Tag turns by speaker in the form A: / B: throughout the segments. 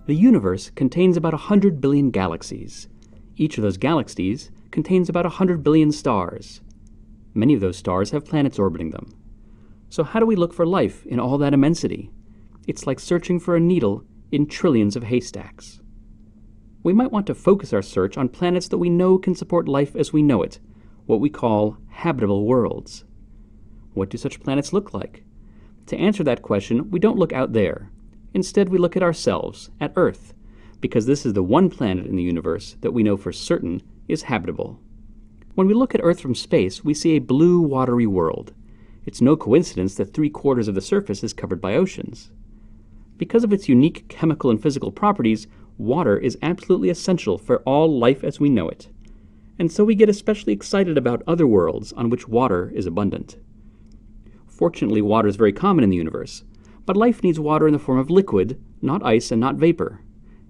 A: The universe contains about 100 billion galaxies. Each of those galaxies contains about 100 billion stars. Many of those stars have planets orbiting them. So how do we look for life in all that immensity? It's like searching for a needle in trillions of haystacks. We might want to focus our search on planets that we know can support life as we know it, what we call habitable worlds. What do such planets look like? To answer that question, we don't look out there. Instead, we look at ourselves, at Earth, because this is the one planet in the universe that we know for certain is habitable. When we look at Earth from space, we see a blue, watery world. It's no coincidence that 3/4 of the surface is covered by oceans. Because of its unique chemical and physical properties, water is absolutely essential for all life as we know it. And so we get especially excited about other worlds on which water is abundant. Fortunately, water is very common in the universe, but life needs water in the form of liquid, not ice and not vapor,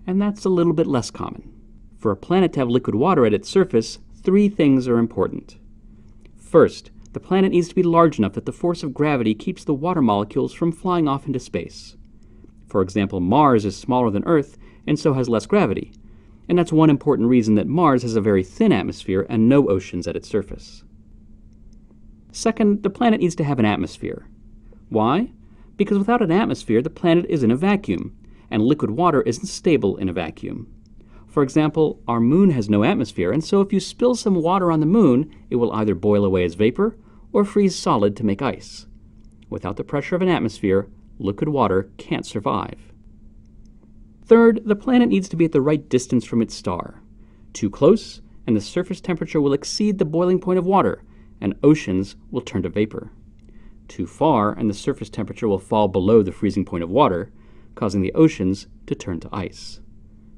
A: and that's a little bit less common. For a planet to have liquid water at its surface, 3 things are important. First, the planet needs to be large enough that the force of gravity keeps the water molecules from flying off into space. For example, Mars is smaller than Earth and so has less gravity, and that's one important reason that Mars has a very thin atmosphere and no oceans at its surface. Second, the planet needs to have an atmosphere. Why? Because without an atmosphere, the planet is in a vacuum, and liquid water isn't stable in a vacuum. For example, our moon has no atmosphere, and so if you spill some water on the moon, it will either boil away as vapor or freeze solid to make ice. Without the pressure of an atmosphere, liquid water can't survive. Third, the planet needs to be at the right distance from its star. Too close, and the surface temperature will exceed the boiling point of water, and oceans will turn to vapor. Too far, and the surface temperature will fall below the freezing point of water, causing the oceans to turn to ice.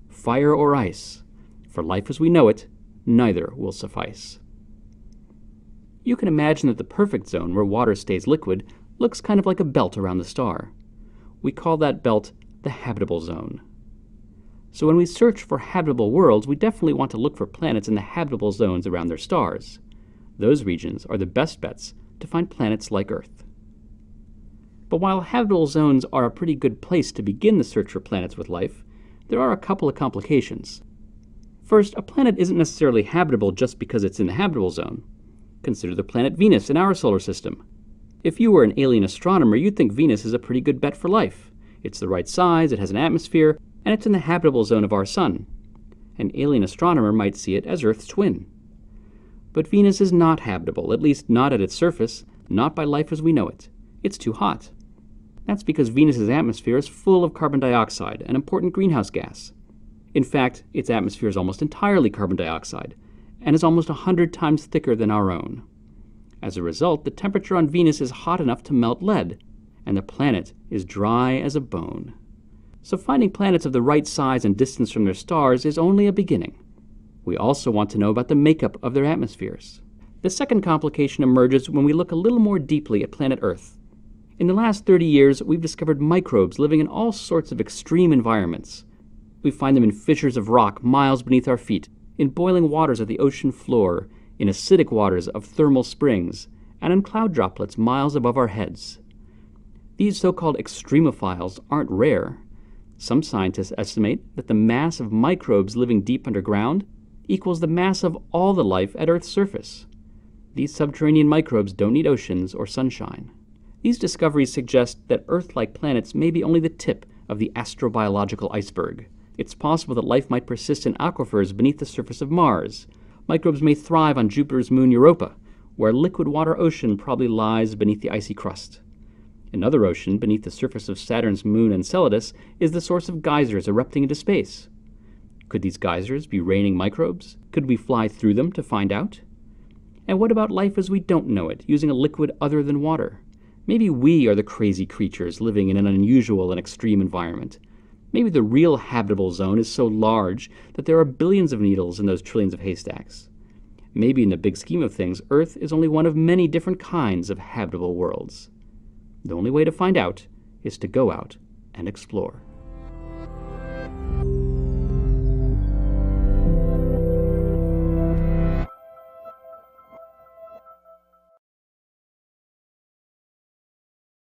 A: Fire or ice, for life as we know it, neither will suffice. You can imagine that the perfect zone where water stays liquid looks kind of like a belt around the star. We call that belt the habitable zone. So when we search for habitable worlds, we definitely want to look for planets in the habitable zones around their stars. Those regions are the best bets to find planets like Earth. But while habitable zones are a pretty good place to begin the search for planets with life, there are a couple of complications. First, a planet isn't necessarily habitable just because it's in the habitable zone. Consider the planet Venus in our solar system. If you were an alien astronomer, you'd think Venus is a pretty good bet for life. It's the right size, it has an atmosphere, and it's in the habitable zone of our Sun. An alien astronomer might see it as Earth's twin. But Venus is not habitable, at least not at its surface, not by life as we know it. It's too hot. That's because Venus's atmosphere is full of carbon dioxide, an important greenhouse gas. In fact, its atmosphere is almost entirely carbon dioxide, and is almost 100 times thicker than our own. As a result, the temperature on Venus is hot enough to melt lead, and the planet is dry as a bone. So finding planets of the right size and distance from their stars is only a beginning. We also want to know about the makeup of their atmospheres. The second complication emerges when we look a little more deeply at planet Earth. In the last 30 years, we've discovered microbes living in all sorts of extreme environments. We find them in fissures of rock miles beneath our feet, in boiling waters of the ocean floor, in acidic waters of thermal springs, and in cloud droplets miles above our heads. These so-called extremophiles aren't rare. Some scientists estimate that the mass of microbes living deep underground equals the mass of all the life at Earth's surface. These subterranean microbes don't need oceans or sunshine. These discoveries suggest that Earth-like planets may be only the tip of the astrobiological iceberg. It's possible that life might persist in aquifers beneath the surface of Mars. Microbes may thrive on Jupiter's moon Europa, where a liquid water ocean probably lies beneath the icy crust. Another ocean beneath the surface of Saturn's moon Enceladus is the source of geysers erupting into space. Could these geysers be raining microbes? Could we fly through them to find out? And what about life as we don't know it, using a liquid other than water? Maybe we are the crazy creatures living in an unusual and extreme environment. Maybe the real habitable zone is so large that there are billions of needles in those trillions of haystacks. Maybe in the big scheme of things, Earth is only one of many different kinds of habitable worlds. The only way to find out is to go out and explore.